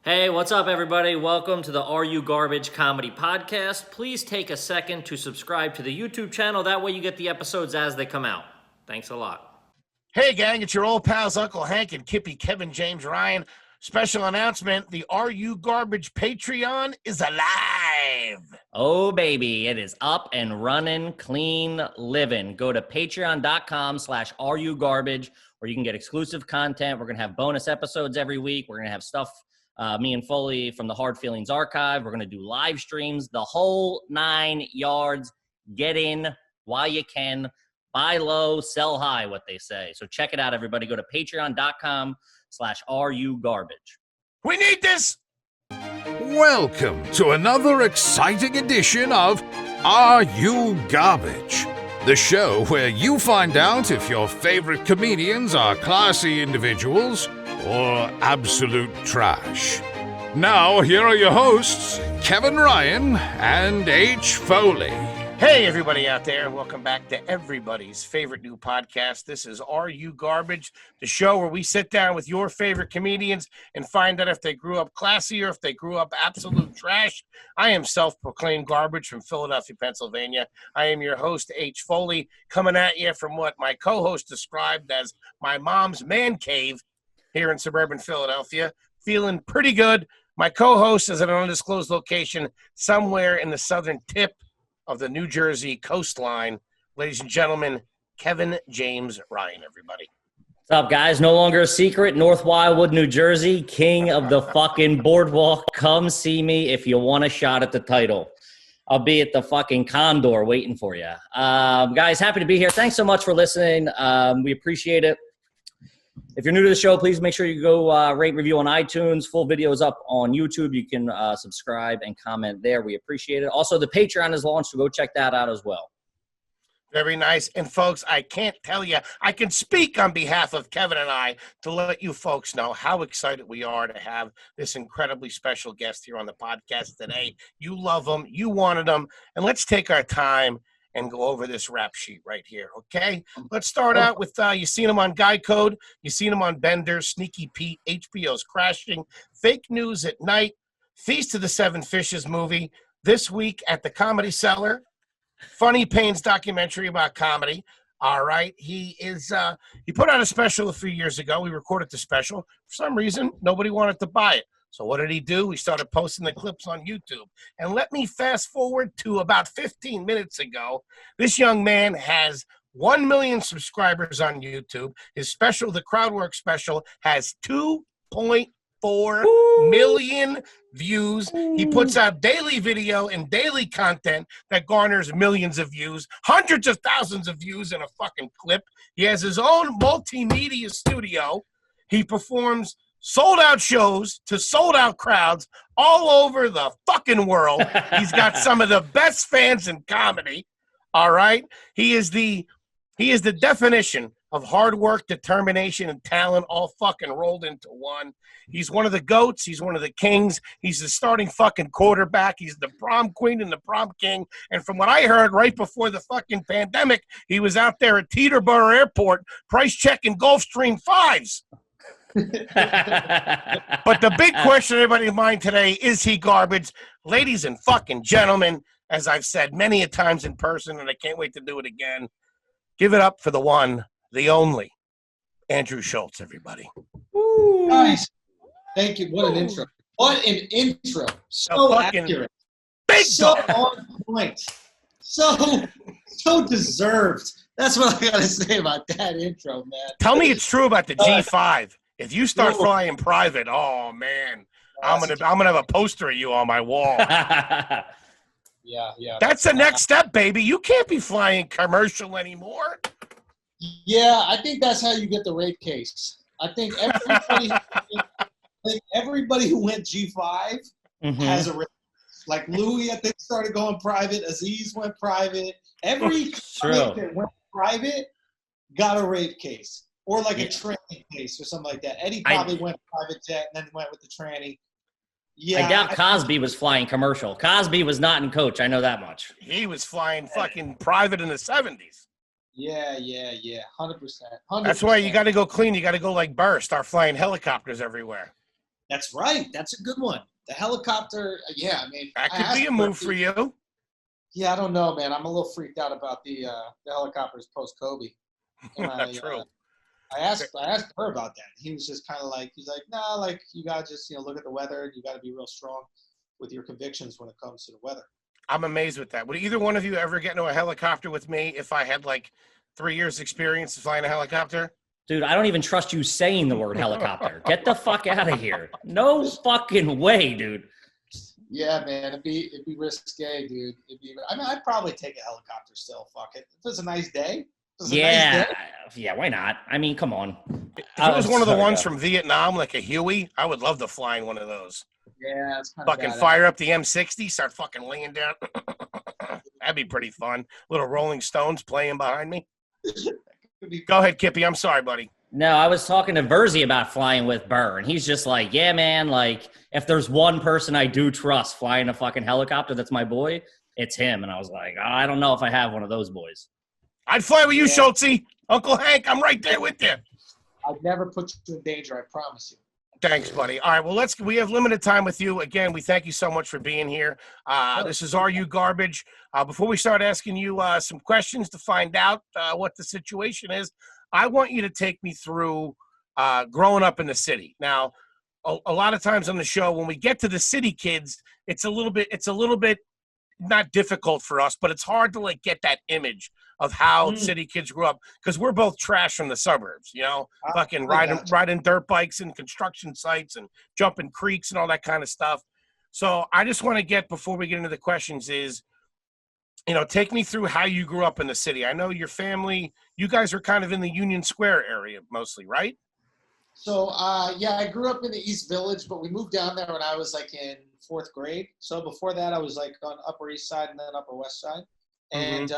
Hey, what's up, everybody? Welcome to the Are You Garbage Comedy Podcast. Please take a second to subscribe to the YouTube channel. That way you get the episodes as they come out. Thanks a lot. Hey, gang, it's your old pals Uncle Hank and Kippy Kevin James Ryan. Special announcement, the Are You Garbage Patreon is alive. Oh, baby, it is up and running, clean living. Go to patreon.com/areyougarbage where you can get exclusive content. We're going to have bonus episodes every week. We're going to have stuff, me and Foley from the Hard Feelings Archive. We're going to do live streams, the whole 9 yards. Get in while you can. Buy low, sell high, what they say. So check it out, everybody. Go to patreon.com/areyougarbage. We need this. Welcome to another exciting edition of Are You Garbage? The show where you find out if your favorite comedians are classy individuals or absolute trash. Now, here are your hosts, Kevin Ryan and H. Foley. Hey, everybody out there, and welcome back to everybody's favorite new podcast. This is Are You Garbage, the show where we sit down with your favorite comedians and find out if they grew up classy or if they grew up absolute trash. I am self-proclaimed garbage from Philadelphia, Pennsylvania. I am your host, H. Foley, coming at you from what my co-host described as my mom's man cave here in suburban Philadelphia. Feeling pretty good. My co-host is at an undisclosed location somewhere in the southern tip of the New Jersey coastline. Ladies and gentlemen, Kevin James Ryan, everybody. What's up, guys? No longer a secret. North Wildwood, New Jersey, king of the fucking boardwalk. Come see me if you want a shot at the title. I'll be at the fucking Condor waiting for you. Guys, happy to be here. Thanks so much for listening. We appreciate it. If you're new to the show, please make sure you go rate, review on iTunes. Full video is up on YouTube. You can subscribe and comment there. We appreciate it. Also, the Patreon is launched, so go check that out as well. Very nice. And, folks, I can't tell you, I can speak on behalf of Kevin and I to let you folks know how excited we are to have this incredibly special guest here on the podcast today. You love him. You wanted him. And let's take our time and go over this rap sheet right here, okay? Let's start out with, you seen him on Guy Code, you seen him on Bender, Sneaky Pete, HBO's Crashing, Fake News at Night, Feast of the Seven Fishes movie, This Week at the Comedy Cellar, Funny Pains documentary about comedy. All right, he put out a special a few years ago. We recorded the special. For some reason, nobody wanted to buy it. So what did he do? He started posting the clips on YouTube. And let me fast forward to about 15 minutes ago. This young man has 1 million subscribers on YouTube. His special, the Crowdwork special, has 2.4 million views. He puts out daily video and daily content that garners millions of views, hundreds of thousands of views in a fucking clip. He has his own multimedia studio. He performs sold-out shows to sold-out crowds all over the fucking world. He's got some of the best fans in comedy, all right? He is the definition of hard work, determination, and talent all fucking rolled into one. He's one of the GOATs. He's one of the kings. He's the starting fucking quarterback. He's the prom queen and the prom king. And from what I heard right before the fucking pandemic, he was out there at Teterboro Airport price-checking Gulfstream 5s. But the big question in everybody's mind today, is he garbage? Ladies and fucking gentlemen, as I've said many a times in person, and I can't wait to do it again, give it up for the one, the only, Andrew Schulz, everybody. Ooh. Nice. Thank you. What an intro. What an intro. So accurate. Big so on point. So deserved. That's what I got to say about that intro, man. Tell me it's true about the G5. If you start flying private, oh man, I'm gonna have a poster of you on my wall. Yeah. That's the next step, baby. You can't be flying commercial anymore. Yeah, I think that's how you get the rape case. I think everybody who went G5 has a rape. Like Louis, I think, started going private. Aziz went private. Every that went private got a rape case. Or like a tranny case or something like that. Eddie probably went private jet and then went with the tranny. Yeah, I doubt Cosby was flying commercial. Cosby was not in Coach. I know that much. He was flying fucking private in the 70s. Yeah. 100%. That's why you got to go clean. You got to go like Burr. Start flying helicopters everywhere. That's right. That's a good one. The helicopter. Yeah, I mean, That could be a move for you. Yeah, I don't know, man. I'm a little freaked out about the helicopters post Kobe. True. I asked her about that. He was just kind of like, he's like, nah, like you gotta just look at the weather. You gotta be real strong with your convictions when it comes to the weather. I'm amazed with that. Would either one of you ever get into a helicopter with me if I had like 3 years experience flying a helicopter? Dude, I don't even trust you saying the word helicopter. Get the fuck out of here. No fucking way, dude. Yeah, man, it'd be risque, dude. I'd probably take a helicopter still. Fuck it. If it's a nice day. Yeah, why not? I mean, come on. If it was one of the ones from Vietnam, like a Huey, I would love to fly in one of those. Yeah, it's kind of fucking fire up the M60, start fucking laying down. That'd be pretty fun. Little Rolling Stones playing behind me. Go ahead, Kippy. I'm sorry, buddy. No, I was talking to Verzi about flying with Burr, and he's just like, yeah, man, like, if there's one person I do trust flying a fucking helicopter that's my boy, it's him. And I was like, I don't know if I have one of those boys. I'd fly with you, Schultzy. Uncle Hank, I'm right there with you. I'd never put you in danger, I promise you. Thanks, buddy. All right, well, we have limited time with you. Again, we thank you so much for being here. This is Are You Garbage? Before we start asking you some questions to find out what the situation is, I want you to take me through growing up in the city. Now, a lot of times on the show, when we get to the city kids, it's a little bit not difficult for us, but it's hard to like get that image of how city kids grew up, because we're both trash from the suburbs, fucking riding dirt bikes and construction sites and jumping creeks and all that kind of stuff. So I just want to get, before we get into the questions, is, take me through how you grew up in the city. I know your family, you guys are kind of in the Union Square area mostly, right? So, I grew up in the East Village, but we moved down there when I was like in 4th grade. So before that, I was like on Upper East Side and then Upper West Side. And,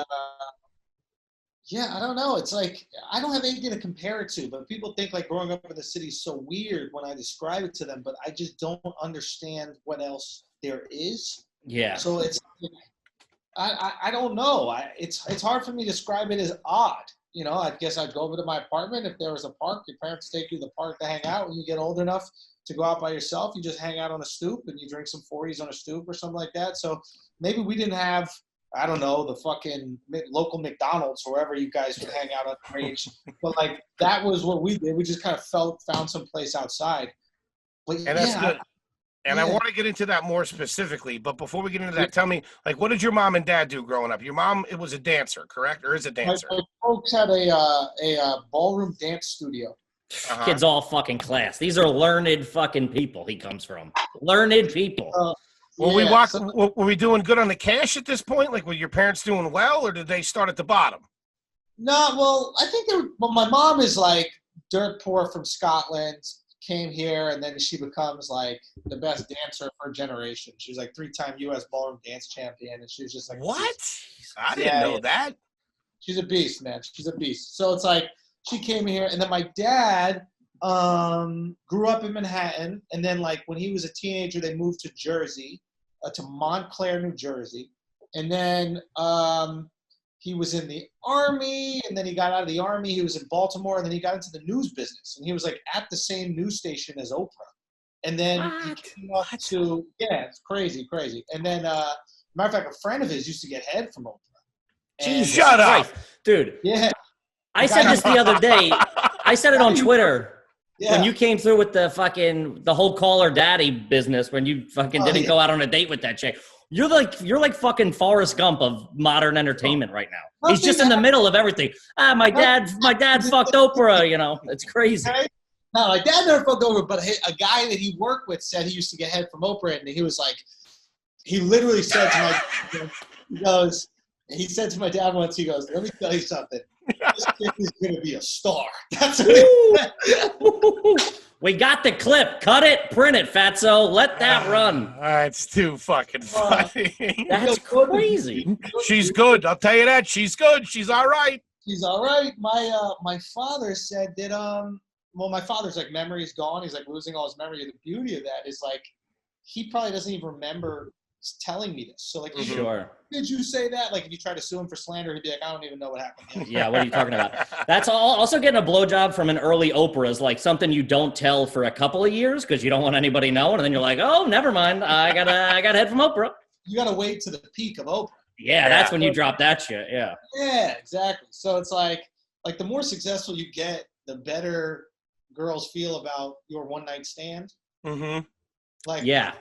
I don't know. It's like, I don't have anything to compare it to, but people think like growing up in the city is so weird when I describe it to them, but I just don't understand what else there is. Yeah. So it's, I don't know. It's hard for me to describe it as odd. I guess I'd go over to my apartment. If there was a park, your parents take you to the park to hang out. When you get old enough to go out by yourself, you just hang out on a stoop and you drink some 40s on a stoop or something like that. So maybe we didn't have, I don't know, the fucking local McDonald's or wherever you guys would hang out on the range. But like, that was what we did. We just kind of found some place outside. But, and that's good. And I want to get into that more specifically, but before we get into that, tell me, like, what did your mom and dad do growing up? Your mom, it was a dancer, correct? Or is a dancer? My folks had a ballroom dance studio. Kid's all fucking class. These are learned fucking people he comes from. Learned people. Were we doing good on the cash at this point? Like, were your parents doing well, or did they start at the bottom? No, well, I think my mom is like dirt poor from Scotland, came here, and then she becomes like the best dancer of her generation. She was like 3-time U.S. ballroom dance champion, and she was just like, what? I didn't know that. She's a beast, man. She's a beast. So it's like she came here, and then my dad grew up in Manhattan, and then like when he was a teenager, they moved to Jersey, to Montclair, New Jersey, and then he was in the Army, and then he got out of the Army. He was in Baltimore, and then he got into the news business. And he was like at the same news station as Oprah. And then he came up to, it's crazy. And then, matter of fact, a friend of his used to get head from Oprah. Jesus Shut up. Dude. Yeah. I said this the other day. I said it on Twitter. Yeah. When you came through with the whole call her daddy business, when you fucking didn't go out on a date with that chick. You're like fucking Forrest Gump of modern entertainment right now. He's just in the middle of everything. My dad fucked Oprah, it's crazy. No, my dad never fucked Oprah, but a guy that he worked with said he used to get head from Oprah, and he was like, he literally said to he said to my dad once, he goes, let me tell you something. This kid is going to be a star. That's what he said. We got the clip. Cut it, print it, Fatso. Let that run. It's too fucking funny. That's crazy. She's good. I'll tell you that. She's good. She's all right. She's all right. My father said that, my father's like memory's gone. He's like losing all his memory. The beauty of that is like, he probably doesn't even remember telling me this. So like, sure. Did you say that? Like, if you try to sue him for slander, he'd be like, I don't even know what happened yet. Yeah, what are you talking about? That's also getting a blowjob from an early Oprah is like something you don't tell for a couple of years because you don't want anybody knowing, and then you're like, oh, never mind, I got head from Oprah. You gotta wait to the peak of Oprah. Yeah, that's when you drop that shit. Yeah. Yeah, exactly. So it's like the more successful you get, the better girls feel about your one night stand. Mm-hmm. Like, yeah,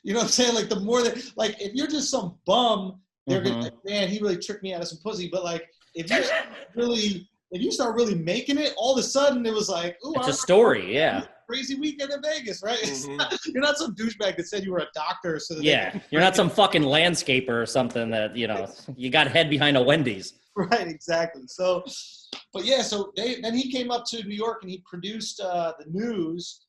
you know what I'm saying? Like, the more that, like, if you're just some bum, they're gonna like, man, he really tricked me out of some pussy. But like, if you start really making it, all of a sudden it was like, ooh, it's a story. Yeah. Crazy weekend in Vegas, right? You're not some douchebag that said you were a doctor. So that you're not some fucking landscaper or something that, you know, you got head behind a Wendy's. Right, exactly. So, but yeah, so then he came up to New York and he produced the news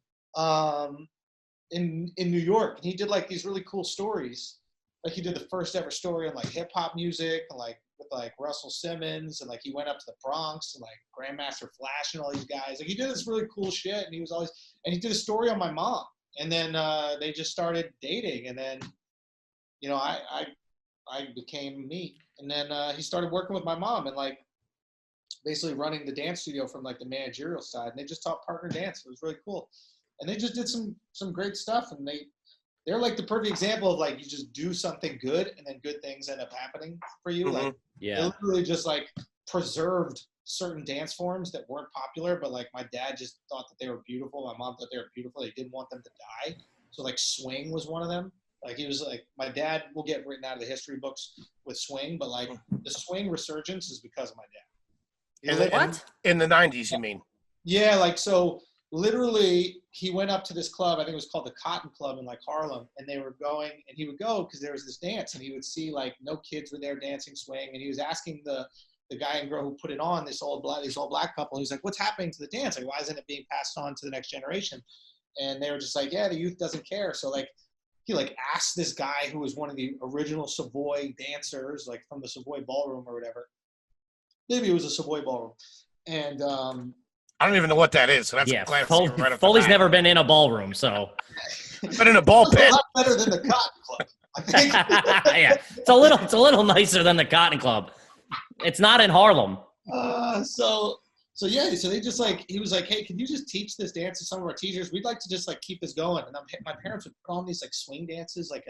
in New York. And he did like these really cool stories. Like he did the first ever story on like hip hop music and like with like Russell Simmons, and like he went up to the Bronx and like Grandmaster Flash and all these guys. Like he did this really cool shit, and he did a story on my mom, and then they just started dating, and then you know I became me, and then he started working with my mom and like basically running the dance studio from like the managerial side, and they just taught partner dance. It was really cool, and they just did some great stuff, and they're like the perfect example of like you just do something good and then good things end up happening for you. Like they literally just like preserved certain dance forms that weren't popular, but like my dad just thought that they were beautiful. My mom thought they were beautiful. They didn't want them to die. So like swing was one of them. Like he was like, my dad will get written out of the history books with swing, but like the swing resurgence is because of my dad. In the 90s, you mean? Yeah, like so literally he went up to this club, I think it was called the Cotton Club in like Harlem, and they were going, and he would go because there was this dance, and he would see like no kids were there dancing swing, and he was asking the guy and girl who put it on, this old black couple, he was like, what's happening to the dance? Like, why isn't it being passed on to the next generation? And they were just like, yeah, the youth doesn't care. So like he like asked this guy who was one of the original Savoy dancers, like from the Savoy Ballroom or whatever. Maybe it was a Savoy Ballroom. And I don't even know what that is. So that's Foley's never been in a ballroom, so. But in a ball pit. A lot better than the Cotton Club, I think. Yeah, it's a little nicer than the Cotton Club. It's not in Harlem. So they just like, he was like, hey, can you just teach this dance to some of our teachers? We'd like to just like keep this going. And my parents would put on these like swing dances, like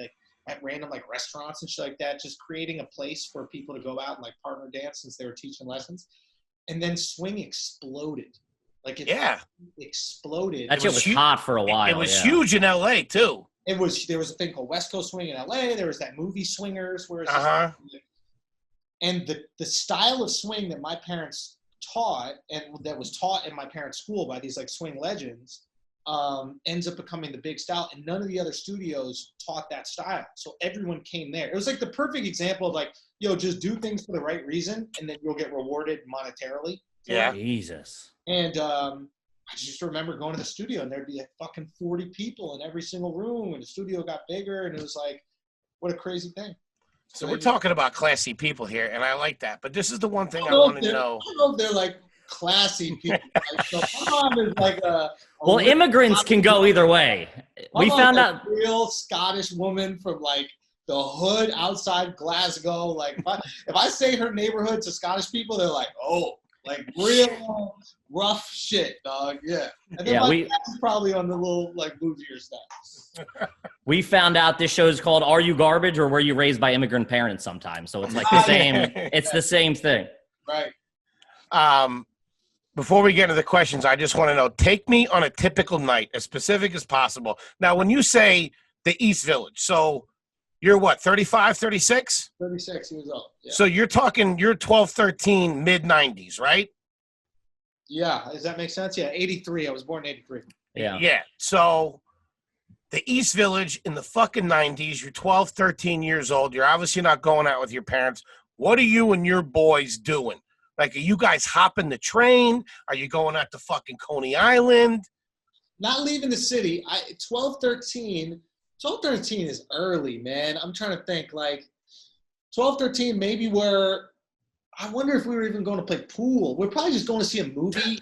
at random like restaurants and shit like that, just creating a place for people to go out and like partner dance since they were teaching lessons. And then swing exploded. Like it exploded. That shit was hot for a while. It was huge in LA too. There was a thing called West Coast Swing in LA. There was that movie Swingers where it's and the style of swing that my parents taught and that was taught in my parents' school by these like swing legends ends up becoming the big style, and none of the other studios taught that style. So everyone came there. It was like the perfect example of like, yo, just do things for the right reason and then you'll get rewarded monetarily. Yeah. Jesus. And I just remember going to the studio and there'd be like fucking 40 people in every single room, and the studio got bigger, and it was like, what a crazy thing. So we're talking about classy people here, and I like that. But this is the one thing I want to know. I don't know if they're like classy people. Like, so my mom is like well, immigrants can go either way. We found out a real Scottish woman from like the hood outside Glasgow. Like if I say her neighborhood to Scottish people, they're like, oh. Like real rough shit, dog. Yeah. And then my dad's probably on the little like bougier stuff. We found out this show is called Are You Garbage or Were You Raised by Immigrant Parents sometimes. So it's like the same, it's the same thing. Right. Before we get into the questions, I just want to know, take me on a typical night, as specific as possible. Now, when you say the East Village, so you're what, 35, 36? 36 years old. Yeah. So you're 12, 13, mid-90s, right? Yeah. Does that make sense? Yeah, 83. I was born in 83. Yeah. Yeah. So the East Village in the fucking 90s, you're 12, 13 years old. You're obviously not going out with your parents. What are you and your boys doing? Like, are you guys hopping the train? Are you going out to fucking Coney Island? Not leaving the city. 12, 13 is early, man. I'm trying to think, like, 12, 13, maybe I wonder if we were even going to play pool. We're probably just going to see a movie.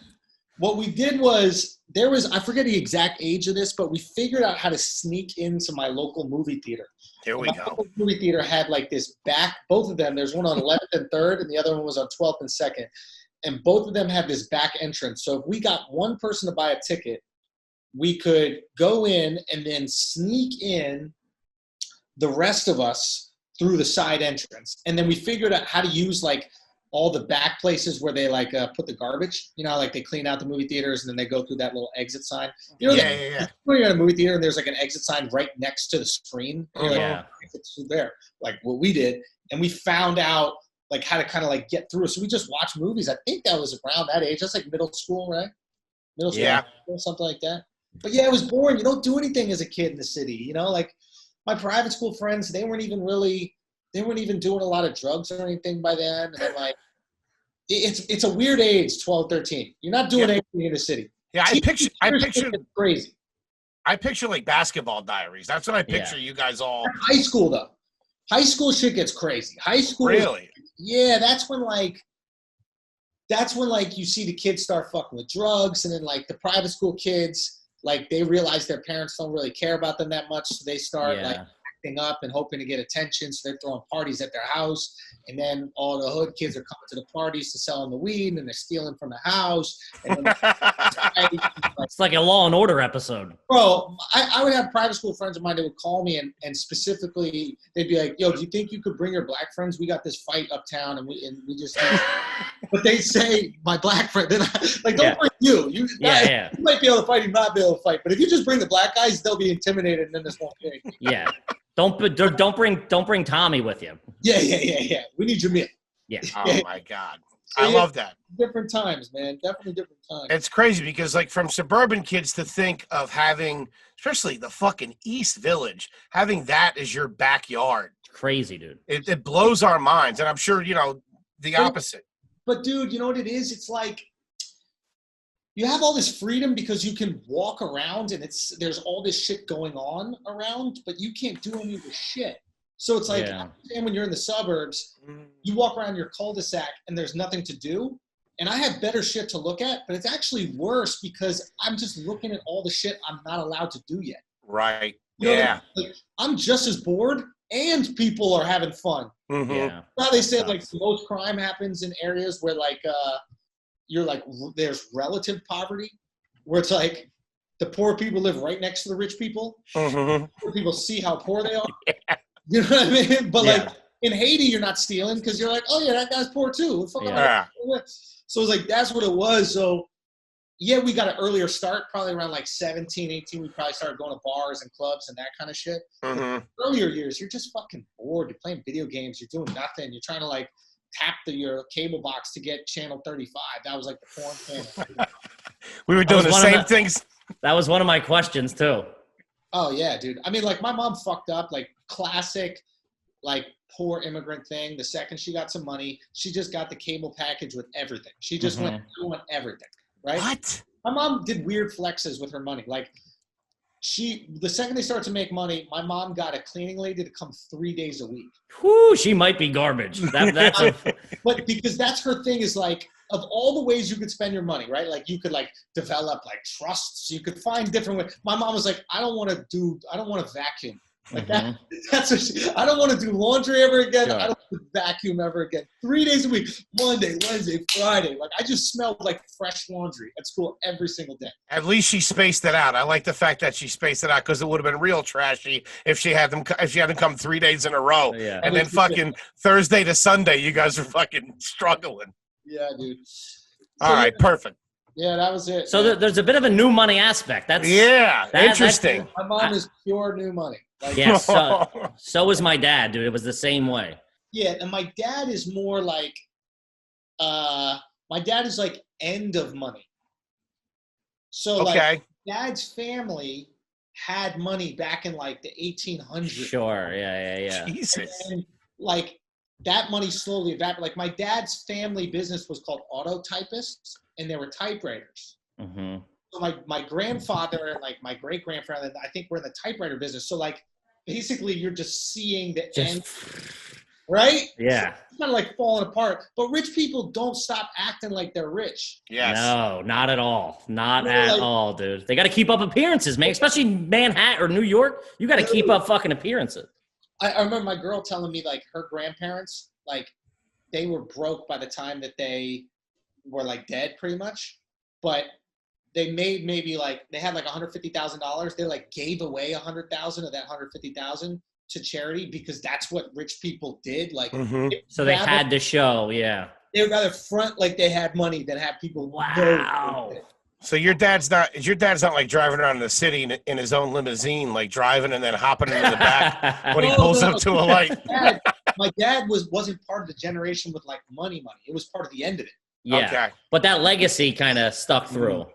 what we did was I forget the exact age of this, but we figured out how to sneak into my local movie theater. Here we my go. local movie theater had like this back, both of them, there's one on 11th and 3rd, and the other one was on 12th and 2nd. And both of them had this back entrance. So if we got one person to buy a ticket, we could go in and then sneak in the rest of us through the side entrance. And then we figured out how to use like all the back places where they like put the garbage, you know, like they clean out the movie theaters and then they go through that little exit sign. You know, when you're in a movie theater and there's like an exit sign right next to the screen. Yeah. It's there, like what we did. And we found out like how to kind of like get through. So we just watched movies. I think that was around that age. That's like middle school, right? Middle school, something like that. But yeah, it was boring. You don't do anything as a kid in the city, you know, like my private school friends, they weren't even doing a lot of drugs or anything by then. And like, it's a weird age, 12, 13. You're not doing anything in the city. Yeah, I picture crazy. I picture like Basketball Diaries. That's what I picture you guys all. High school though. High school shit gets crazy. High school. Really? That's when you see the kids start fucking with drugs, and then like the private school kids, like they realize their parents don't really care about them that much, so they start like acting up and hoping to get attention, so they're throwing parties at their house, and then all the hood kids are coming to the parties to sell them the weed, and they're stealing from the house. And then, it's like a Law and Order episode. Bro, I would have private school friends of mine that would call me and specifically they'd be like, "Yo, do you think you could bring your black friends? We got this fight uptown, and we just." But they say my black friend, then like don't bring you. You might be able to fight, you not be able to fight. But if you just bring the black guys, they'll be intimidated, and then this won't be. Yeah, don't bring Tommy with you. Yeah. We need Jamil. Yeah. Oh my God. So I love that. Different times, man. Definitely different times. It's crazy because, like, from suburban kids to think of having, especially the fucking East Village, having that as your backyard. It's crazy, dude. It blows our minds. And I'm sure, you know, the opposite. But, dude, you know what it is? It's like you have all this freedom because you can walk around and there's all this shit going on around, but you can't do any of the shit. So it's like, and when you're in the suburbs, you walk around your cul-de-sac and there's nothing to do. And I have better shit to look at, but it's actually worse because I'm just looking at all the shit I'm not allowed to do yet. Right. You know what I mean? Like, I'm just as bored and people are having fun. Mm-hmm. Yeah. Now they say like most crime happens in areas where like you're like there's relative poverty, where it's like the poor people live right next to the rich people. Mm-hmm. Poor people see how poor they are. Yeah. You know what I mean? But like in Haiti, you're not stealing because you're like, oh yeah, that guy's poor too. So it's like that's what it was. So yeah, we got an earlier start, probably around like 17, 18. We probably started going to bars and clubs and that kind of shit. Mm-hmm. Earlier years, you're just fucking bored. You're playing video games. You're doing nothing. You're trying to like tap your cable box to get channel 35. That was like the porn channel. We were doing the same things. That was one of my questions too. Oh yeah, dude. I mean, like my mom fucked up, like classic, like poor immigrant thing. The second she got some money, she just got the cable package with everything. She just went, I want everything. Right? What? My mom did weird flexes with her money. Like the second they started to make money, my mom got a cleaning lady to come 3 days a week. Whoo, she might be garbage. But because that's her thing is like, of all the ways you could spend your money, right? Like you could like develop like trusts. You could find different ways. My mom was like, I don't want to vacuum. Like that's what I don't want to do laundry ever again. Sure. I don't want to vacuum ever again. 3 days a week, Monday, Wednesday, Friday. Like I just smelled like fresh laundry at school every single day. At least she spaced it out. I like the fact that she spaced it out because it would have been real trashy if she had them come 3 days in a row. Yeah. And then fucking Thursday to Sunday, you guys are fucking struggling. Yeah, dude. All right, perfect. Yeah, that was it. So there's a bit of a new money aspect. That's interesting. My mom is pure new money. Like, yeah, so was my dad, dude. It was the same way. Yeah, and my dad is more like, my dad is like end of money. So like dad's family had money back in like the 1800s. Sure, yeah. Jesus. And like that money slowly evaporated. Like my dad's family business was called auto typists, and they were typewriters. Mm-hmm. So my grandfather and like my great grandfather, I think, were in the typewriter business. So like basically, you're just seeing the end. right? Yeah. So it's kind of like falling apart. But rich people don't stop acting like they're rich. Yes. No, not at all. Not at all, dude. They got to keep up appearances, man. Especially Manhattan or New York. You got to keep up fucking appearances. I remember my girl telling me, like, her grandparents, like, they were broke by the time that they were, like, dead pretty much. But they made maybe, like, they had, like, $150,000. They, like, gave away $100,000 of that $150,000 to charity because that's what rich people did. Like, so they had to show, yeah. They would rather front like they had money than have people. Wow. So your dad's not like driving around the city in his own limousine, like driving and then hopping into the back when he pulls up to a light. My dad wasn't part of the generation with like money. It was part of the end of it. Yeah. Okay. But that legacy kind of stuck through.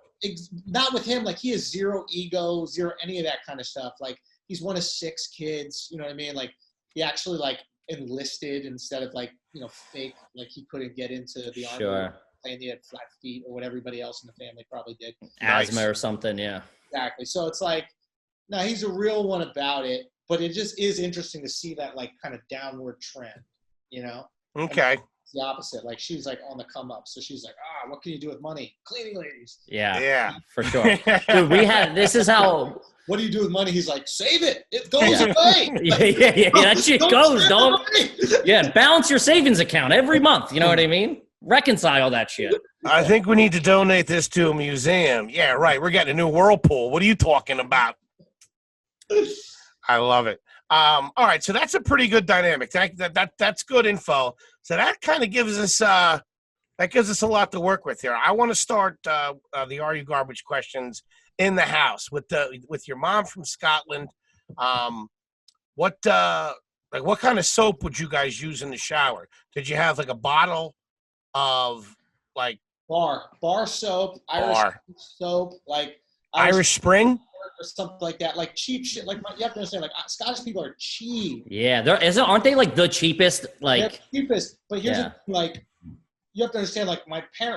Not with him. Like he has zero ego, zero any of that kind of stuff. Like he's one of 6 kids. You know what I mean? Like he actually like enlisted instead of like, you know, fake. Like he couldn't get into the army. Sure. And he had flat feet or what everybody else in the family probably did. Asthma or something, yeah. Exactly. So it's like, no, he's a real one about it, but it just is interesting to see that like kind of downward trend, you know? Okay. It's the opposite. Like she's like on the come up. So she's like, what can you do with money? Cleaning ladies. Yeah. Yeah. For sure. Dude, this is how. What do you do with money? He's like, save it. It goes away. Yeah. That shit goes, dog. Yeah. Balance your savings account every month. You know what I mean? Reconcile that shit. I think we need to donate this to a museum. Yeah, right. We're getting a new whirlpool. What are you talking about? I love it. All right, so that's a pretty good dynamic. That's good info. So that kind of gives us a lot to work with here. I want to start the Are You Garbage questions in the house with your mom from Scotland. What kind of soap would you guys use in the shower? Did you have like a bottle of like bar soap, Irish soap, like Irish Spring or something like that, like cheap shit. Like you have to understand, like Scottish people are cheap. Yeah, aren't they like the cheapest? Like they're cheapest, but here's the thing, like you have to understand. Like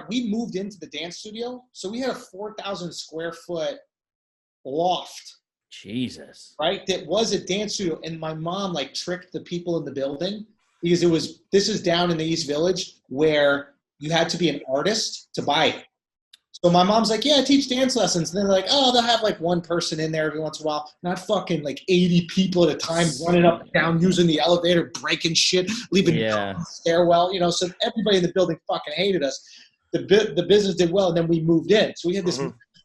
we moved into the dance studio, so we had a 4,000 square foot loft. Jesus, right? That was a dance studio, and my mom like tricked the people in the building. Because this is down in the East Village where you had to be an artist to buy it. So my mom's like, yeah, I teach dance lessons. And they're like, oh, they'll have like one person in there every once in a while, not fucking like 80 people at a time running up and down, using the elevator, breaking shit, leaving the stairwell, you know, so everybody in the building fucking hated us. The business did well, and then we moved in. So we had this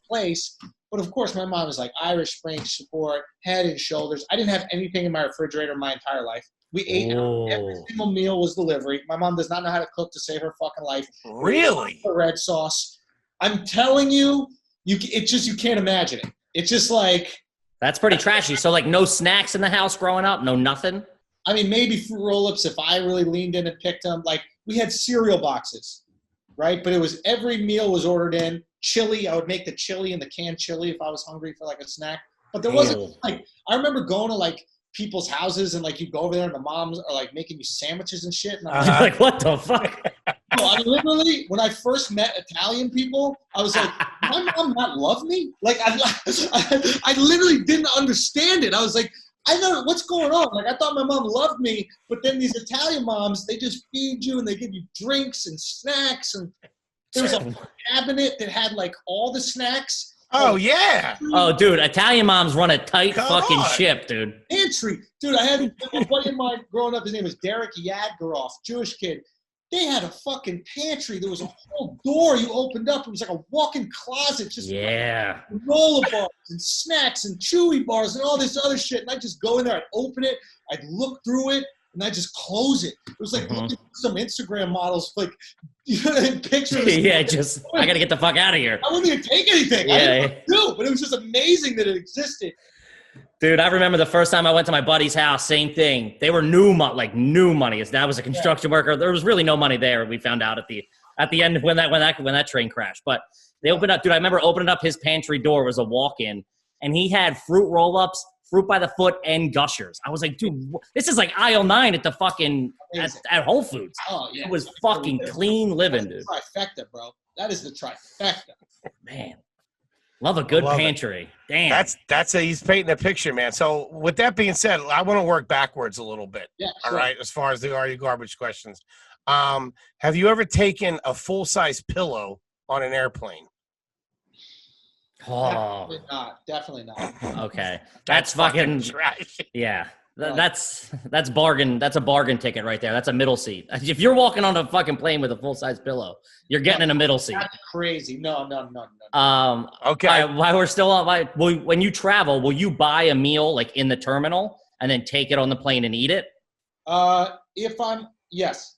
place. But of course, my mom was like Irish Spring support, Head and Shoulders. I didn't have anything in my refrigerator my entire life. We ate every single meal was delivery. My mom does not know how to cook to save her fucking life. Really? The red sauce. I'm telling you, you can't imagine it. It's just like. That's pretty trashy. So like no snacks in the house growing up? No nothing? I mean, maybe fruit roll-ups if I really leaned in and picked them. Like we had cereal boxes, right? But it was every meal was ordered in. Chili, I would make the chili and the canned chili if I was hungry for like a snack. But there wasn't like, I remember going to like people's houses and like you go over there and the moms are like making you sandwiches and shit. And I was like, what the fuck? No, I literally, when I first met Italian people, I was like, my mom not love me? Like I literally didn't understand it. I was like, I know what's going on. Like I thought my mom loved me, but then these Italian moms, they just feed you and they give you drinks and snacks, and there was a cabinet that had like all the snacks. Oh, yeah. Oh, dude, Italian moms run a tight ship, dude. Pantry. Dude, I had a buddy of mine growing up. His name was Derek Yadgaroff, Jewish kid. They had a fucking pantry. There was a whole door you opened up. It was like a walk-in closet. Just like granola bars and snacks and Chewy bars and all this other shit. And I'd just go in there. I'd open it. I'd look through it. And I just close it. It was like looking at some Instagram models, like, you know, pictures. I got to get the fuck out of here. I wouldn't even take anything. I didn't know, but it was just amazing that it existed. Dude, I remember the first time I went to my buddy's house, same thing. They were new money. His dad was a construction worker. There was really no money there. We found out at the end when that train crashed. But they opened up, dude, I remember opening up his pantry door. It was a walk-in, and he had fruit roll-ups, fruit by the foot, and Gushers. I was like, dude, this is like aisle 9 at the fucking at Whole Foods. Oh, yeah. It was fucking clean living, dude. Trifecta, bro. That is the trifecta. Man. Love a good pantry. Damn. He's painting a picture, man. So with that being said, I want to work backwards a little bit. Yeah, all sure. right. As far as the Are You Garbage questions. Have you ever taken a full-size pillow on an airplane? Oh. Definitely not. Okay. That's fucking trash. Yeah. That's bargain. That's a bargain ticket right there. That's a middle seat. If you're walking on a fucking plane with a full-size pillow, you're getting in a middle seat. That's crazy. No. Okay. While we're still on, when you travel, will you buy a meal like in the terminal and then take it on the plane and eat it? Yes.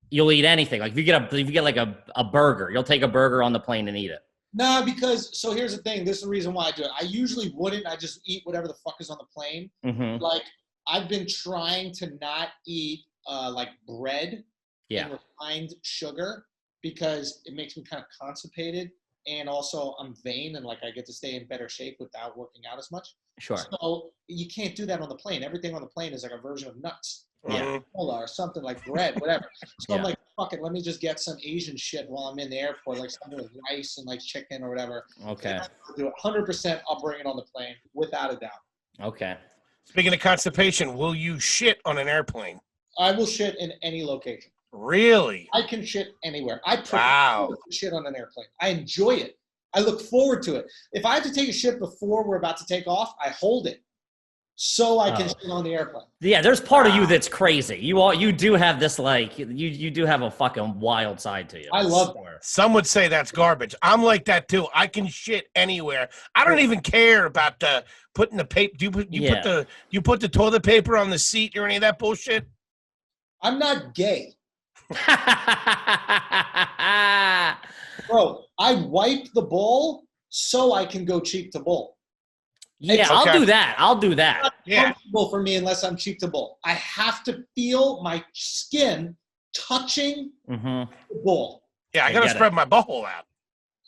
You'll eat anything. Like if you get like a burger, you'll take a burger on the plane and eat it. No, because so here's the thing. This is the reason why I do it. I usually wouldn't. I just eat whatever the fuck is on the plane. Mm-hmm. Like I've been trying to not eat like bread and refined sugar because it makes me kind of constipated, and also I'm vain and like I get to stay in better shape without working out as much. Sure. So you can't do that on the plane. Everything on the plane is like a version of nuts. Yeah. Cola or something like bread, whatever. So I'm like, fuck it, let me just get some Asian shit while I'm in the airport, like something with rice and like chicken or whatever. Okay. I'll do it 100%. I'll bring it on the plane without a doubt. Okay. Speaking of constipation, will you shit on an airplane? I will shit in any location. Really? I can shit anywhere. I prefer to shit on an airplane. I enjoy it. I look forward to it. If I have to take a shit before we're about to take off, I hold it so I can shit on the airplane. Yeah, there's part of you that's crazy. You do have this like you do have a fucking wild side to you. I love that. Some would say that's garbage. I'm like that too. I can shit anywhere. I don't even care about putting the paper. You put the toilet paper on the seat or any of that bullshit? I'm not gay. Bro, I wipe the bowl so I can go cheek to bowl. Yeah, I'll do that. It's not comfortable for me unless I'm cheek to bowl. I have to feel my skin touching the bowl. Yeah, I gotta spread my butthole out.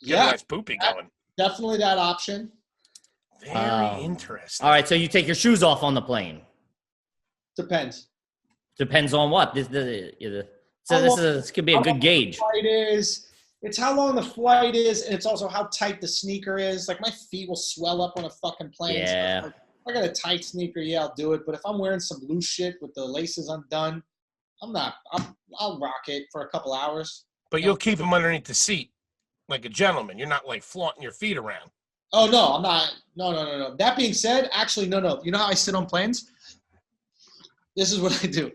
Get a nice poopy going. Definitely that option. Very interesting. All right, so you take your shoes off on the plane. Depends. Depends on what? This could be a good gauge. It's how long the flight is, and it's also how tight the sneaker is. Like, my feet will swell up on a fucking plane. Yeah. So if I got a tight sneaker, yeah, I'll do it. But if I'm wearing some loose shit with the laces undone, I'll rock it for a couple hours. But you'll keep them underneath the seat like a gentleman. You're not, like, flaunting your feet around. Oh, no, I'm not. No. That being said, actually, no. You know how I sit on planes? This is what I do.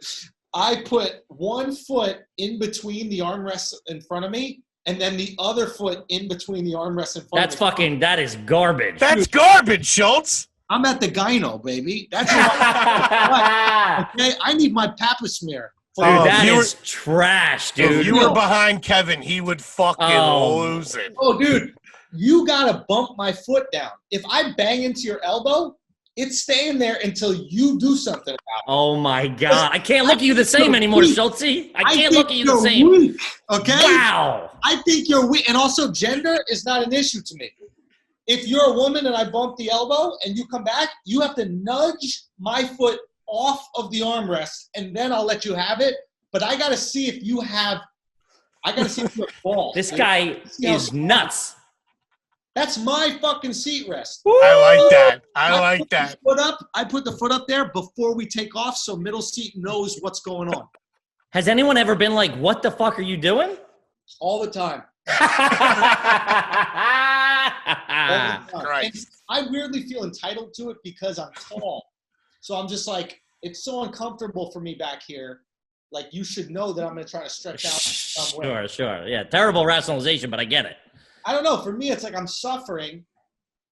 I put one foot in between the armrests in front of me, and then the other foot in between the armrests in front of me. That is garbage. That's garbage, Schulz. I'm at the gyno, baby. That's what okay, I need my papa smear. Dude, that is trash, dude. If you were behind Kevin, he would fucking lose it. Oh, dude, you got to bump my foot down. If I bang into your elbow, it's staying there until you do something about it. Oh, my God. I can't look at you the same anymore, Schultz. I can't look at you the same. Weak, okay? Wow. I think you're weak. And also, gender is not an issue to me. If you're a woman and I bump the elbow and you come back, you have to nudge my foot off of the armrest, and then I'll let you have it. But I got to see if you have – I got to see if you're balls. This guy is nuts. That's my fucking seat rest. I like that. I like that. I put the foot up there before we take off so middle seat knows what's going on. Has anyone ever been like, what the fuck are you doing? All the time. Right. I weirdly feel entitled to it because I'm tall. So I'm just like, it's so uncomfortable for me back here. Like, you should know that I'm going to try to stretch out somewhere. Sure. Yeah, terrible rationalization, but I get it. I don't know. For me, it's like I'm suffering.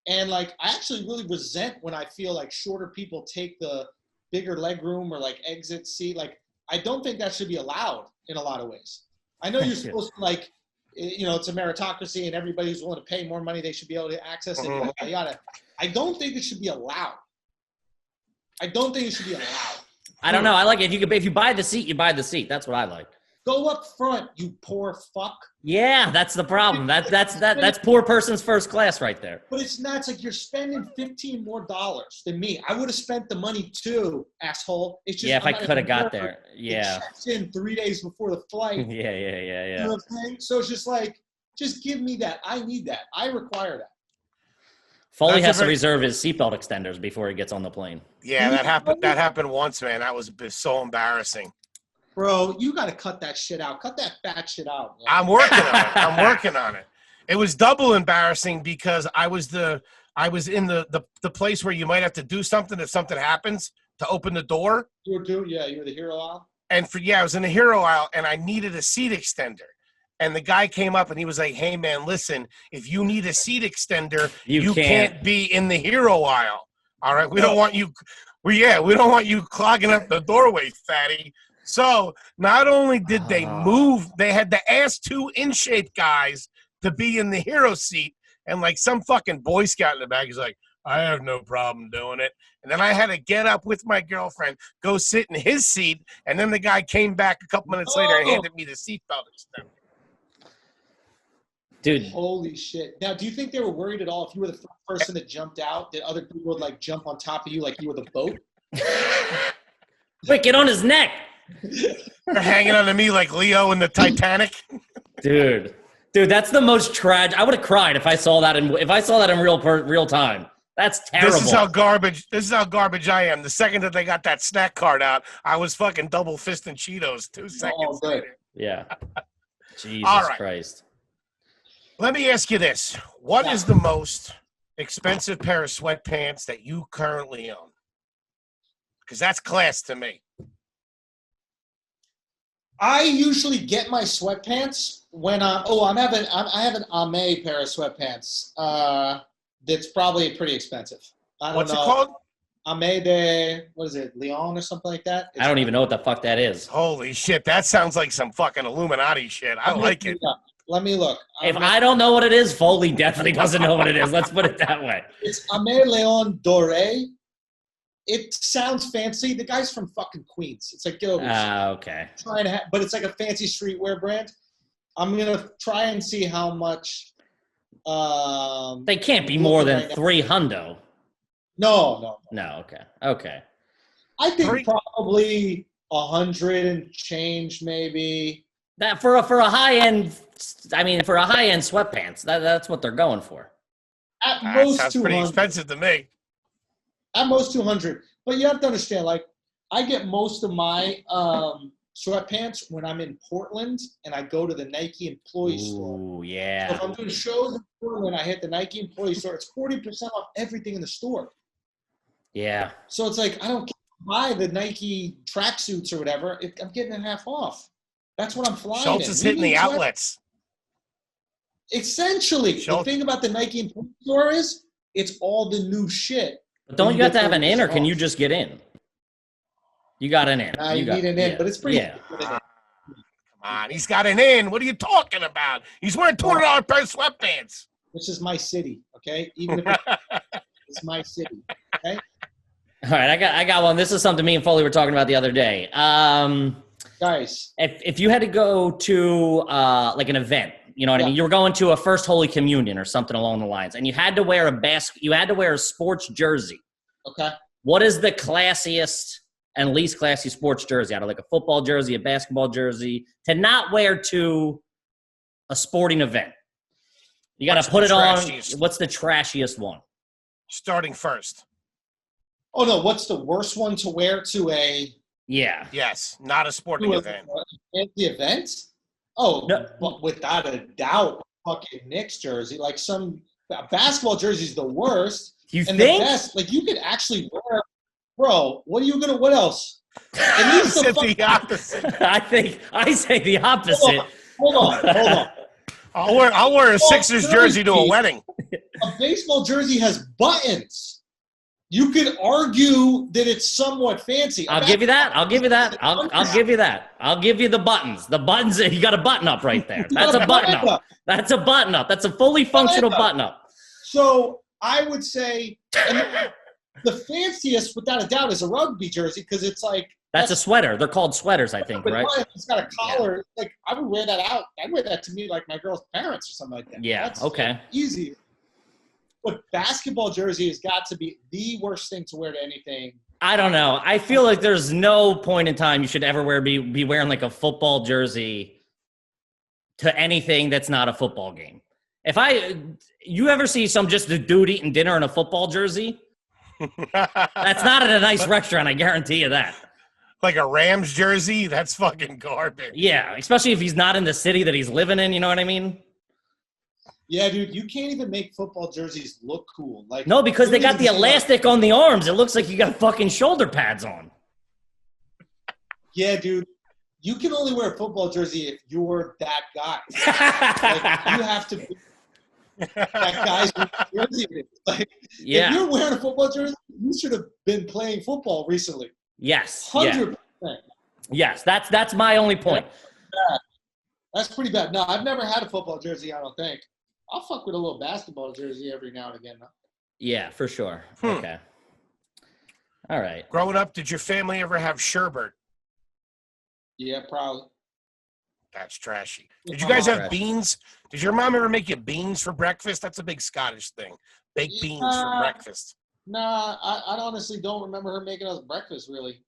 And, like, I actually really resent when I feel like shorter people take the bigger leg room or, like, exit seat. Like, I don't think that should be allowed in a lot of ways. I know you're supposed to, like, you know, it's a meritocracy and everybody who's willing to pay more money, they should be able to access it, yada, yada. I don't think it should be allowed. I don't think it should be allowed. I don't know. I like it. If you buy the seat, you buy the seat. That's what I like. Go up front, you poor fuck. Yeah, that's the problem. That's poor person's first class right there. But it's not. It's like you're spending $15 more than me. I would have spent the money too, asshole. It's just if I could have got there. Yeah. It checks in 3 days before the flight. Yeah. You know what I'm saying? So it's just like, just give me that. I need that. I require that. Foley has to reserve his seatbelt extenders before he gets on the plane. Yeah, that happened. That happened once, man. That was so embarrassing. Bro, you got to cut that shit out. Cut that fat shit out. Man. I'm working on it. I'm working on it. It was double embarrassing because I was in the place where you might have to do something if something happens to open the door. You were the hero aisle. And I was in the hero aisle and I needed a seat extender. And the guy came up and he was like, "Hey man, listen, if you need a seat extender, you can't be in the hero aisle. All right, we don't want you. We don't want you clogging up the doorway, fatty." So not only did they move, they had to ask two in-shape guys to be in the hero seat, and like some fucking Boy Scout in the back is like, "I have no problem doing it." And then I had to get up with my girlfriend, go sit in his seat, and then the guy came back a couple minutes later and handed me the seatbelt extender. Dude. Holy shit. Now, do you think they were worried at all if you were the first person that jumped out, that other people would like jump on top of you like you were the boat? Wait, get on his neck. They're hanging on to me like Leo in the Titanic. Dude, that's the most tragic. I would have cried if I saw that in real time. That's terrible. This is how garbage I am. The second that they got that snack card out, I was fucking double fisting Cheetos 2 seconds later. Yeah. Jesus Christ. Let me ask you this. What is the most expensive pair of sweatpants that you currently own? Because that's class to me. I usually get my sweatpants when I have an Ame pair of sweatpants. That's probably pretty expensive. What's it called? Ame de, what is it, Leon or something like that? I don't even know what the fuck that is. Holy shit, that sounds like some fucking Illuminati shit. I like it. Let me look. If I don't know what it is, Foley definitely doesn't know what it is. Let's put it that way. It's Ame Leon Doré. It sounds fancy. The guy's from fucking Queens. It's like, okay. But it's like a fancy streetwear brand. I'm going to try and see how much. They can't be more than $300. No. No, okay. I think probably 100 and change maybe. That for a high end, for a high end sweatpants, that's what they're going for. At most, sounds 200. Pretty expensive to me. At most 200, but you have to understand. Like, I get most of my sweatpants when I'm in Portland, and I go to the Nike employee store. Ooh, yeah. So if I'm doing shows in Portland, I hit the Nike employee store. It's 40% off everything in the store. Yeah. So it's like I don't buy the Nike tracksuits or whatever. I'm getting it half off. That's what I'm flying. Schulz is hitting the outlets. Essentially, the thing about the Nike employee store is it's all the new shit. But don't you have to have an in, or can you just get in? You got an in. You need an in, but it's pretty. Yeah. Come on, he's got an in. What are you talking about? He's wearing $200 pair of sweatpants. This is my city, okay? Even if it's my city, okay? All right, I got one. This is something me and Foley were talking about the other day. Guys, if you had to go to like an event, you know what I mean? You were going to a First Holy Communion or something along the lines, and you had to wear a sports jersey. Okay. What is the classiest and least classy sports jersey out of like a football jersey, a basketball jersey, to not wear to a sporting event? You got to put it on. What's the trashiest one? Starting first. Oh, no. What's the worst one to wear to a... Yeah. Yes. Not a sporting event. The event? Oh, no. But without a doubt, fucking Knicks jersey. Like a basketball jersey is the worst. You and think? The best, like you could actually wear... Bro, what else? I said the opposite. I say the opposite. Hold on. I'll wear a Sixers jersey to a wedding. A baseball jersey has buttons. You could argue that it's somewhat fancy. I'll give you that. I'll give you that. I'll give you the buttons. The buttons, you got a button up right there. That's a button up. That's a button up. That's a fully functional button up. So I would say the fanciest, without a doubt, is a rugby jersey because it's like that's a sweater. They're called sweaters, I think, right? It's got a collar. Yeah. Like I would wear that out. I'd wear that to me like my girl's parents or something like that. Yeah. That's okay. Easy. But basketball jersey has got to be the worst thing to wear to anything. I don't know. I feel like there's no point in time you should ever be wearing like a football jersey to anything that's not a football game. You ever see just a dude eating dinner in a football jersey? That's not at a nice restaurant, I guarantee you that. Like a Rams jersey? That's fucking garbage. Yeah, especially if he's not in the city that he's living in, you know what I mean? Yeah, dude, you can't even make football jerseys look cool. Like no, because they got the elastic on the arms. It looks like you got fucking shoulder pads on. Yeah, dude. You can only wear a football jersey if you're that guy. Like, you have to be that guy's jersey. Like, if you're wearing a football jersey, you should have been playing football recently. Yes. 100%. Yes, that's my only point. That's pretty bad. No, I've never had a football jersey, I don't think. I'll fuck with a little basketball jersey every now and again, though. Yeah, for sure. Okay. All right. Growing up, did your family ever have sherbet? Yeah, probably. That's trashy. Did you guys have beans? Did your mom ever make you beans for breakfast? That's a big Scottish thing. Baked beans for breakfast. Nah, I honestly don't remember her making us breakfast, really.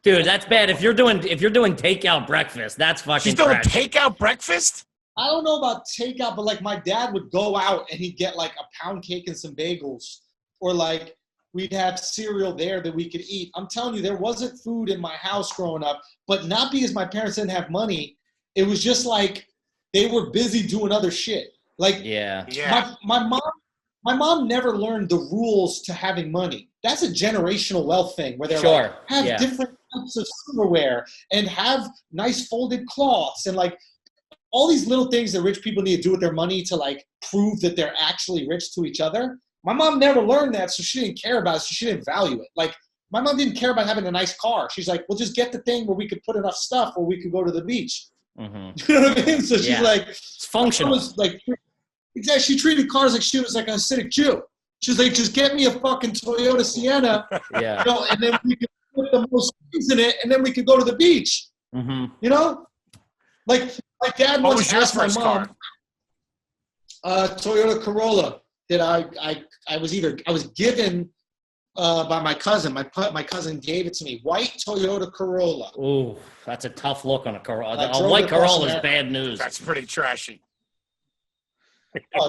Dude, that's bad. If you're doing takeout breakfast, that's fucking She's doing takeout breakfast? I don't know about takeout, but like my dad would go out and he'd get like a pound cake and some bagels, or like we'd have cereal there that we could eat. I'm telling you, there wasn't food in my house growing up, but not because my parents didn't have money. It was just like they were busy doing other shit. Like my mom never learned the rules to having money. That's a generational wealth thing where they're like, have different types of silverware and have nice folded cloths and like all these little things that rich people need to do with their money to like prove that they're actually rich to each other. My mom never learned that, so she didn't care about it, so she didn't value it. Like, my mom didn't care about having a nice car. She's like, well, just get the thing where we could put enough stuff where we could go to the beach. Mm-hmm. You know what I mean? So she's like, it's functional. Was like, exactly. She treated cars like she was like a Hasidic Jew. She's like, just get me a fucking Toyota Sienna, you know, and then we could put the most things in it, and then we could go to the beach. Mm-hmm. You know? Like, my dad once asked my mom, Toyota Corolla that I was given by my cousin. My cousin gave it to me. White Toyota Corolla. Ooh, that's a tough look on a Corolla. A white Corolla is bad news. That's pretty trashy.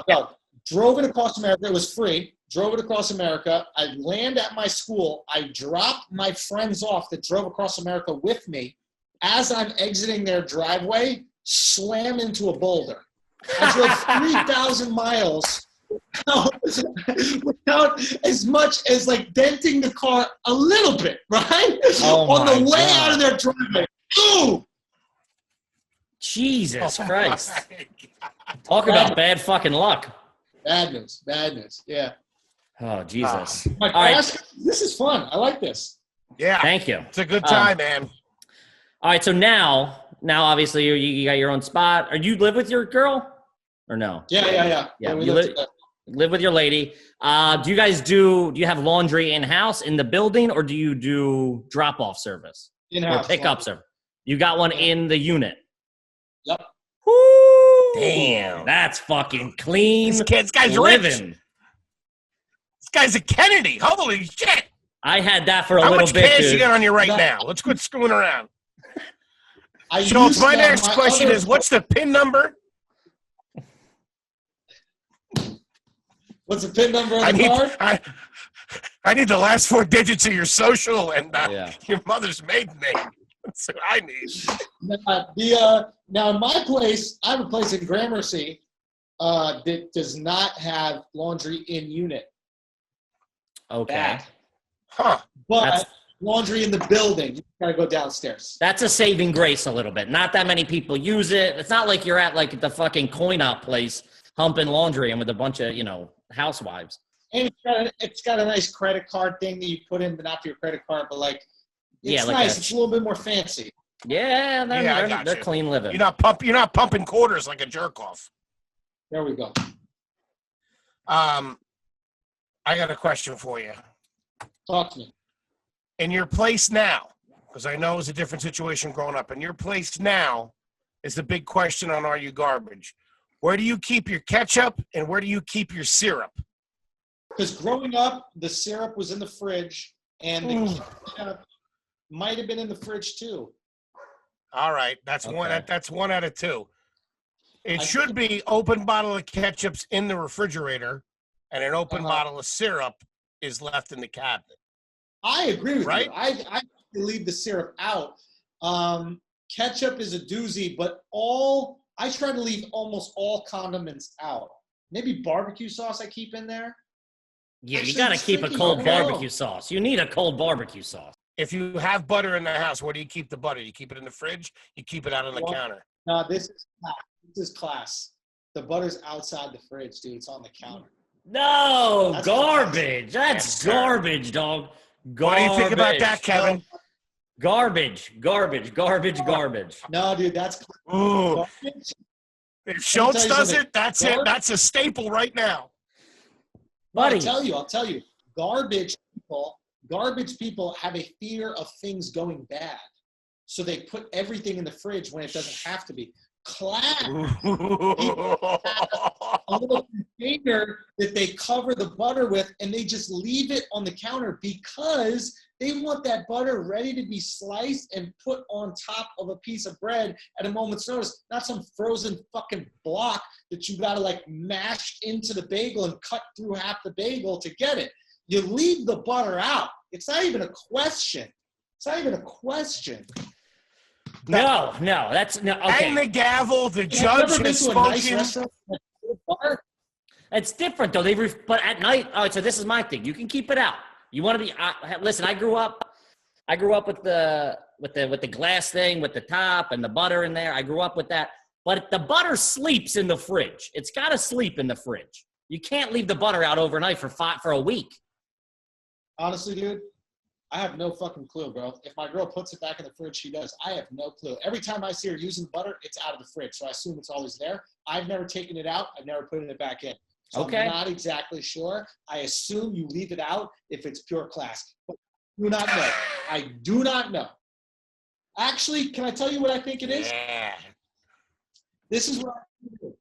No. Drove it across America. It was free. Drove it across America. I land at my school. I dropped my friends off that drove across America with me. As I'm exiting their driveway, slam into a boulder. I drove 3,000 miles without as much as like denting the car a little bit, right? On the way out of their driveway. Ooh! Jesus Christ. Talk about bad fucking luck. Bad news, yeah. Oh, Jesus. All right. This is fun. I like this. Yeah. Thank you. It's a good time, man. All right, so now obviously you got your own spot. Or you live with your girl or no? Yeah. You live with your lady. Do you have laundry in-house in the building, or do you do drop-off service? In-house. Or pick-up service? You got one in the unit? Yep. Woo! Damn, that's fucking clean. This guy's living. Rich. This guy's a Kennedy. Holy shit. I had that for a How little much bit, cash dude. you got on you right now? Let's quit screwing around. Schulz, my next question is, what's the PIN number? What's the PIN number on the card? I need the last 4 digits of your social and your mother's maiden name. That's what I need. Now, in my place, I have a place in Gramercy that does not have laundry in unit. Okay. But laundry in the building, you gotta go downstairs. That's a saving grace a little bit. Not that many people use it. It's not like you're at like the fucking coin-op place humping laundry and with a bunch of, housewives. And it's got a nice credit card thing that you put in, but not for your credit card, but like, it's nice. It's a little bit more fancy. Yeah, they're clean living. You're not pumping quarters like a jerk off. There we go. I got a question for you. Talk to me. In your place now, because I know it's a different situation growing up. In your place now is the big question on Are You Garbage? Where do you keep your ketchup and where do you keep your syrup? Because growing up, the syrup was in the fridge and the ketchup might have been in the fridge too. All right, that's one out of 2. It should be open bottle of ketchup's in the refrigerator, and an open bottle of syrup is left in the cabinet. I agree with right? you. I leave the syrup out. Ketchup is a doozy, but I try to leave almost all condiments out. Maybe barbecue sauce I keep in there. Yeah, you got to keep a cold barbecue sauce. You need a cold barbecue sauce. If you have butter in the house, where do you keep the butter? You keep it in the fridge? You keep it out on the counter? No, this is class. The butter's outside the fridge, dude. It's on the counter. No, that's garbage. That's garbage, dog. Garbage. What do you think about that, Kevin? Garbage. No, dude, that's garbage. If Schulz does it, that's it. That's a staple right now. Buddy. I'll tell you. Garbage people have a fear of things going bad. So they put everything in the fridge when it doesn't have to be. Class. A little container that they cover the butter with, and they just leave it on the counter because they want that butter ready to be sliced and put on top of a piece of bread at a moment's notice, not some frozen fucking block that you gotta like mash into the bagel and cut through half the bagel to get it. You leave the butter out. It's not even a question. No, that's no. Okay. Hang the gavel. The judge has spoken. It's different though. But at night. All right. So this is my thing. You can keep it out. You want to be. Listen. I grew up with the glass thing with the top and the butter in there. I grew up with that. But the butter sleeps in the fridge. It's got to sleep in the fridge. You can't leave the butter out overnight for a week. Honestly, dude. I have no fucking clue, bro. If my girl puts it back in the fridge, she does. I have no clue. Every time I see her using butter, it's out of the fridge. So I assume it's always there. I've never taken it out. I've never put it back in. So okay. I'm not exactly sure. I assume you leave it out if it's pure class. But I do not know. I do not know. Actually, can I tell you what I think it is? Yeah. This is what I think it is.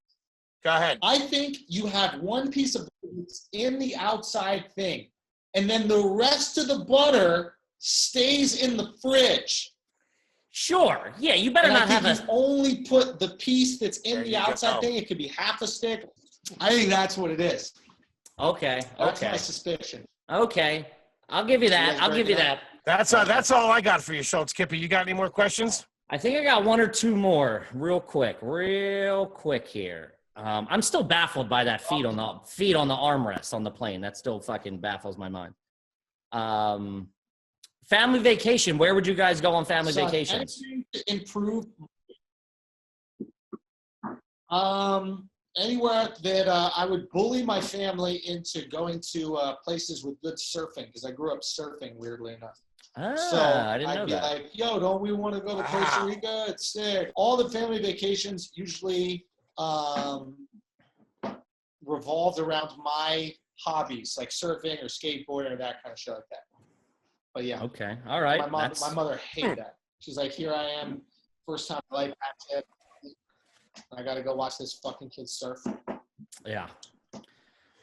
Go ahead. I think you have one piece of butter that's in the outside thing. And then the rest of the butter stays in the fridge. Sure. Yeah, you better not have you only put the piece that's in the outside thing. It could be half a stick. I think that's what it is. Okay. That's my suspicion. Okay. I'll give you that. That's all I got for you, Schulz. Kippy, you got any more questions? I think I got one or two more real quick here. I'm still baffled by that feet on the armrest on the plane. That still fucking baffles my mind. Family vacation. Where would you guys go on family vacations? Anything to improve. Anywhere that I would bully my family into going to places with good surfing because I grew up surfing, weirdly enough. I didn't know that. I'd be like, yo, don't we want to go to Costa Rica? It's sick. All the family vacations usually revolved around my hobbies, like surfing or skateboarding or that kind of shit like that. But yeah. Okay. All right. My mother hated that. She's like, here I am, first time in life, that's it. I got to go watch this fucking kid surf. Yeah.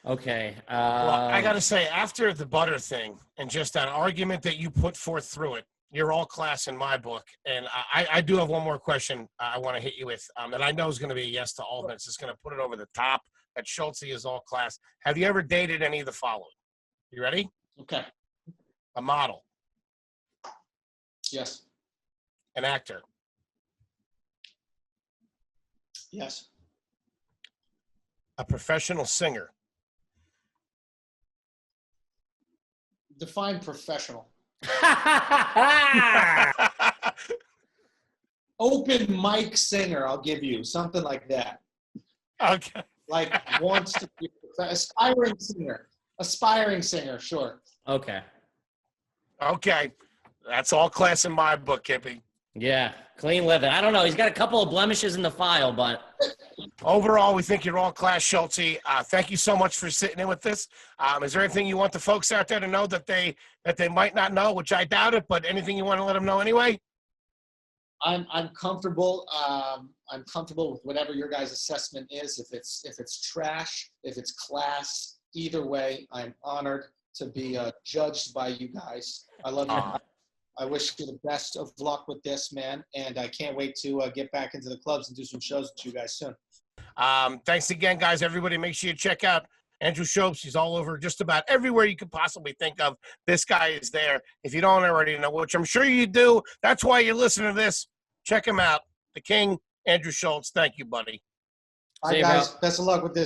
Okay. Well, I got to say, after the butter thing and just that argument that you put forth through it, you're all class in my book. And I do have one more question I want to hit you with. And I know is going to be a yes to all, but it's just going to put it over the top. That Schultz is all class. Have you ever dated any of the following? You ready? Okay. A model. Yes. An actor. Yes. A professional singer. Define professional. Open mic singer, I'll give you. Something like that. Okay. Like wants to be aspiring singer, sure. Okay. That's all class in my book, Kippy. Yeah, clean living. I don't know. He's got a couple of blemishes in the file, but overall, we think you're all class, Schultz. Thank you so much for sitting in with this. Is there anything you want the folks out there to know that they might not know, which I doubt it, but anything you want to let them know anyway? I'm comfortable. I'm comfortable with whatever your guys' assessment is. If it's trash, if it's class, either way, I'm honored to be judged by you guys. I love you. I wish you the best of luck with this, man, and I can't wait to get back into the clubs and do some shows with you guys soon. Thanks again, guys. Everybody, make sure you check out Andrew Schulz. He's all over just about everywhere you could possibly think of. This guy is there. If you don't already know, which I'm sure you do, that's why you're listening to this. Check him out. The King, Andrew Schulz. Thank you, buddy. All right, guys. Best of luck with this.